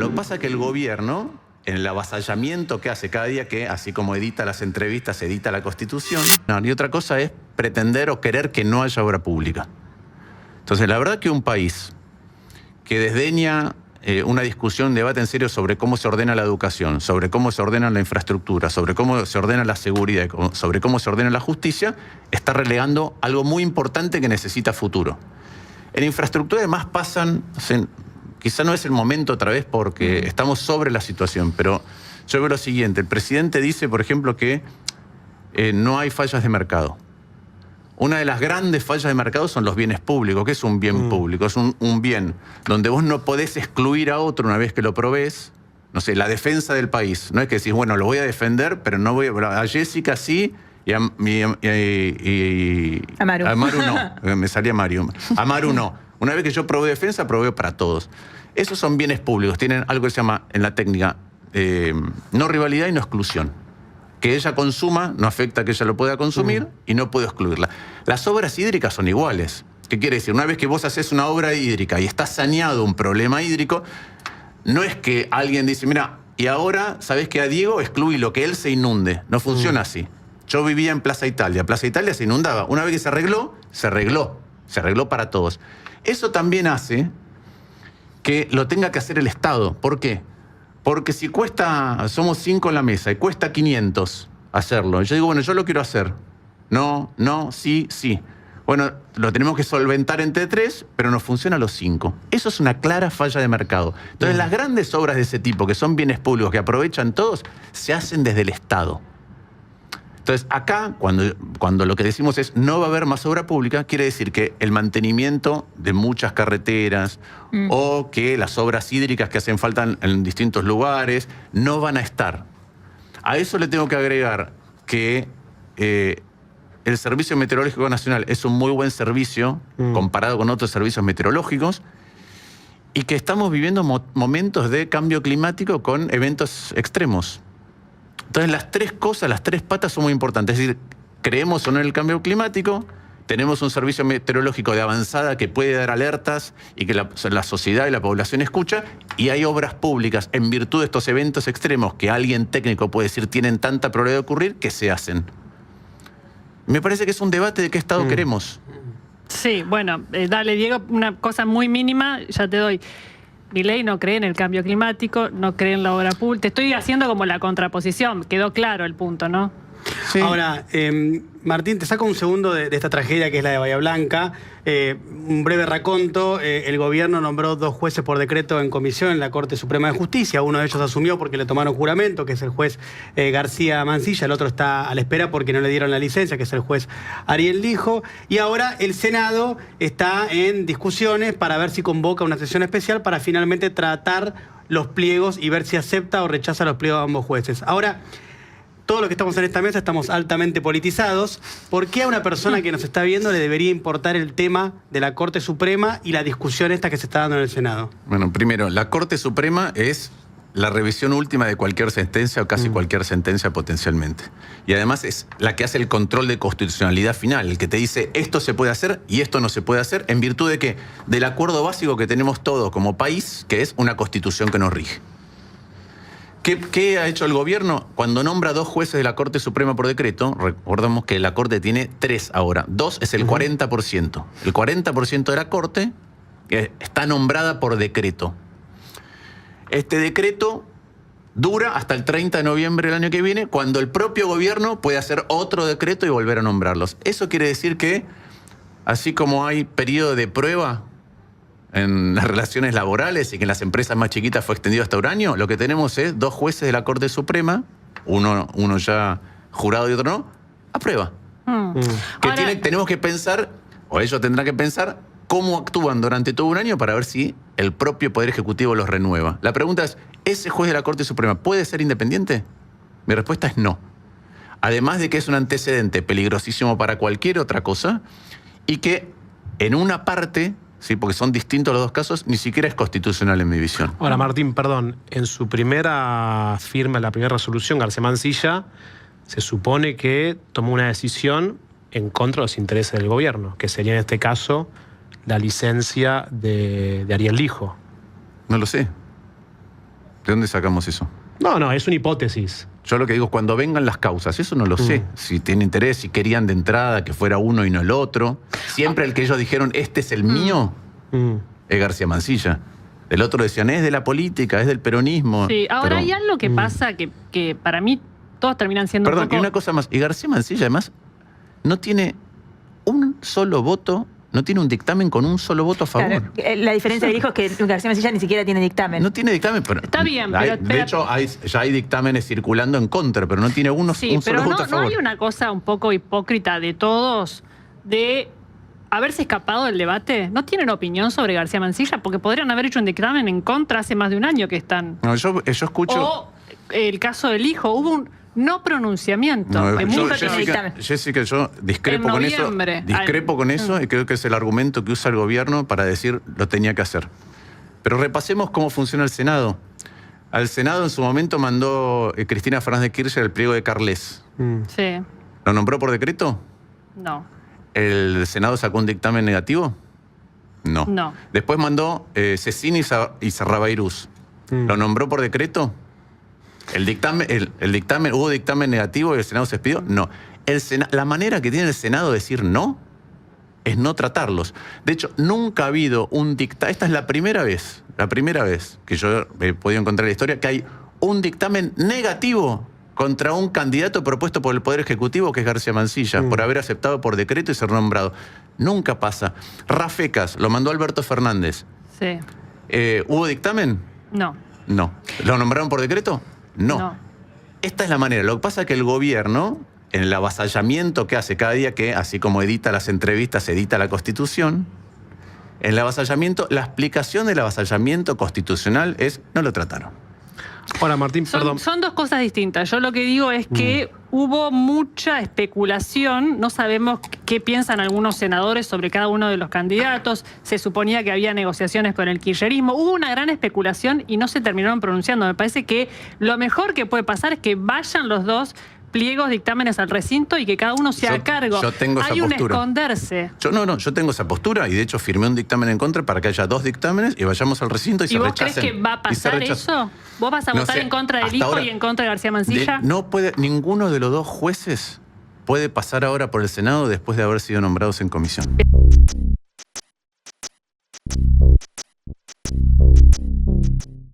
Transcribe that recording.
Lo que pasa es que el gobierno, en el avasallamiento que hace cada día, que así como edita las entrevistas, edita la Constitución, no, y otra cosa es pretender o querer que no haya obra pública. Entonces, la verdad que un país que desdeña una discusión, un debate en serio sobre cómo se ordena la educación, sobre cómo se ordena la infraestructura, sobre cómo se ordena la seguridad, sobre cómo se ordena la justicia, está relegando algo muy importante que necesita futuro. En infraestructura además pasan, quizá no es el momento otra vez porque estamos sobre la situación, pero yo veo lo siguiente, el presidente dice, por ejemplo, que no hay fallas de mercado. Una de las grandes fallas de mercado son los bienes públicos. ¿Qué es un bien público? Es un bien donde vos no podés excluir a otro una vez que lo provees. No sé, la defensa del país. No es que decís, bueno, lo voy a defender, pero no voy a Jessica sí y a Maru. A Maru no. Me salía Mario. A Maru no. Una vez que yo proveo defensa, proveo para todos. Esos son bienes públicos. Tienen algo que se llama, en la técnica, no rivalidad y no exclusión. Que ella consuma no afecta a que ella lo pueda consumir y no puedo excluirla. Las obras hídricas son iguales. ¿Qué quiere decir? Una vez que vos haces una obra hídrica y está saneado un problema hídrico, no es que alguien dice, mira, y ahora, ¿sabés qué? A Diego excluí lo que él se inunde. No funciona así. Yo vivía en Plaza Italia. Plaza Italia se inundaba. Una vez que se arregló, se arregló. Se arregló para todos. Eso también hace que lo tenga que hacer el Estado. ¿Por qué? Porque si cuesta, somos 5 en la mesa y cuesta 500 hacerlo. Yo digo, bueno, yo lo quiero hacer. No, no, sí, sí. Bueno, lo tenemos que solventar entre 3, pero nos funciona a los 5. Eso es una clara falla de mercado. Entonces, las grandes obras de ese tipo, que son bienes públicos, que aprovechan todos, se hacen desde el Estado. Entonces, acá, cuando lo que decimos es no va a haber más obra pública, quiere decir que el mantenimiento de muchas carreteras o que las obras hídricas que hacen falta en distintos lugares no van a estar. A eso le tengo que agregar que el Servicio Meteorológico Nacional es un muy buen servicio comparado con otros servicios meteorológicos y que estamos viviendo momentos de cambio climático con eventos extremos. Entonces, las tres cosas, las tres patas son muy importantes. Es decir, creemos o no en el cambio climático, tenemos un servicio meteorológico de avanzada que puede dar alertas y que la sociedad y la población escucha, y hay obras públicas en virtud de estos eventos extremos que alguien técnico puede decir tienen tanta probabilidad de ocurrir que se hacen. Me parece que es un debate de qué Estado queremos. Sí, bueno, dale, Diego, una cosa muy mínima, ya te doy. Milei no cree en el cambio climático, no cree en la obra pública. Te estoy haciendo como la contraposición, quedó claro el punto, ¿no? Sí. Ahora, Martín, te saco un segundo de esta tragedia que es la de Bahía Blanca. Un breve raconto. El gobierno nombró 2 jueces por decreto en comisión en la Corte Suprema de Justicia. Uno de ellos asumió porque le tomaron juramento, que es el juez García Mansilla. El otro está a la espera porque no le dieron la licencia, que es el juez Ariel Lijo. Y ahora el Senado está en discusiones para ver si convoca una sesión especial para finalmente tratar los pliegos y ver si acepta o rechaza los pliegos de ambos jueces. Ahora, todos los que estamos en esta mesa estamos altamente politizados. ¿Por qué a una persona que nos está viendo le debería importar el tema de la Corte Suprema y la discusión esta que se está dando en el Senado? Bueno, primero, la Corte Suprema es la revisión última de cualquier sentencia o casi cualquier sentencia potencialmente. Y además es la que hace el control de constitucionalidad final, el que te dice esto se puede hacer y esto no se puede hacer, en virtud de ¿qué? Del acuerdo básico que tenemos todos como país, que es una constitución que nos rige. ¿Qué ha hecho el gobierno? Cuando nombra 2 jueces de la Corte Suprema por decreto, recordamos que la Corte tiene 3 ahora. 2 es el 40%. El 40% de la Corte está nombrada por decreto. Este decreto dura hasta el 30 de noviembre del año que viene, cuando el propio gobierno puede hacer otro decreto y volver a nombrarlos. Eso quiere decir que, así como hay periodo de prueba en las relaciones laborales y que en las empresas más chiquitas fue extendido hasta un año, lo que tenemos es 2 jueces de la Corte Suprema, uno ya jurado y otro no, a prueba. Que tenemos que pensar, o ellos tendrán que pensar, cómo actúan durante todo un año para ver si el propio Poder Ejecutivo los renueva. La pregunta es, ¿ese juez de la Corte Suprema puede ser independiente? Mi respuesta es no. Además de que es un antecedente peligrosísimo para cualquier otra cosa y que en una parte, sí, porque son distintos los 2 casos, ni siquiera es constitucional en mi visión. Ahora, Martín, perdón, en su primera firma, en la primera resolución, García Mansilla, se supone que tomó una decisión en contra de los intereses del gobierno, que sería en este caso la licencia de Ariel Lijo. No lo sé. ¿De dónde sacamos eso? No, es una hipótesis. Yo lo que digo es cuando vengan las causas, eso no lo sé. Si tiene interés, si querían de entrada que fuera uno y no el otro. Siempre el que ellos dijeron, este es el mío, es García Mansilla. El otro decían, es de la política, es del peronismo. Sí, ahora Pero- hay algo que pasa que para mí todos terminan siendo Perdón, un poco... y una cosa más. Y García Mansilla, además, no tiene un solo voto, no tiene un dictamen con un solo voto a favor. Claro, la diferencia que dijo es que García Mansilla ni siquiera tiene dictamen. No tiene dictamen, pero... Está bien, hay- pero- de hecho, ya hay dictámenes circulando en contra, pero no tiene un Sí, solo pero voto a no favor. hay una cosa un poco hipócrita de todos de haberse escapado del debate. ¿No tienen opinión sobre García Mansilla? Porque podrían haber hecho un dictamen en contra hace más de un año que están. No, yo escucho... O el caso del hijo, hubo un no pronunciamiento. No, de yo, mucho tiene dictamen. Jessica, yo discrepo En con eso. noviembre. Discrepo con eso y creo que es el argumento que usa el gobierno para decir lo tenía que hacer. Pero repasemos cómo funciona el Senado. Al Senado en su momento mandó Cristina Fernández de Kirchner el pliego de Carles. Sí, ¿Lo nombró por decreto? no. ¿El Senado sacó un dictamen negativo? No. No. Después mandó Cecina y Sarrabairús. ¿Lo nombró por decreto? ¿El dictamen, hubo dictamen negativo y el Senado se expidió? No. La manera que tiene el Senado de decir no es no tratarlos. De hecho, nunca ha habido un dictamen. Esta es la primera vez que yo he podido encontrar en la historia que hay un dictamen negativo contra un candidato propuesto por el Poder Ejecutivo, que es García Mansilla, por haber aceptado por decreto y ser nombrado. Nunca pasa. Rafecas, lo mandó Alberto Fernández. Sí, ¿Hubo dictamen? no. No. ¿Lo nombraron por decreto? No. No. Esta es la manera. Lo que pasa es que el gobierno, en el avasallamiento que hace cada día que, así como edita las entrevistas, edita la Constitución, en el avasallamiento, la explicación del avasallamiento constitucional es no lo trataron. Ahora, Martín, perdón. Son dos cosas distintas. Yo lo que digo es que hubo mucha especulación. No sabemos qué piensan algunos senadores sobre cada uno de los candidatos. Se suponía que había negociaciones con el kirchnerismo. Hubo una gran especulación y no se terminaron pronunciando. Me parece que lo mejor que puede pasar es que vayan los dos pliegos, dictámenes al recinto y que cada uno se haga cargo. yo tengo esa Hay un postura. esconderse. Yo tengo esa postura y de hecho firmé un dictamen en contra para que haya dos dictámenes y vayamos al recinto y se ¿Y vos rechacen. crees que va a Y se pasar rechacen. eso? ¿Vos vas a No votar sé, en contra del hasta hijo ahora- y en contra de García Mansilla? No puede, ninguno de los dos jueces puede pasar ahora por el Senado después de haber sido nombrados en comisión.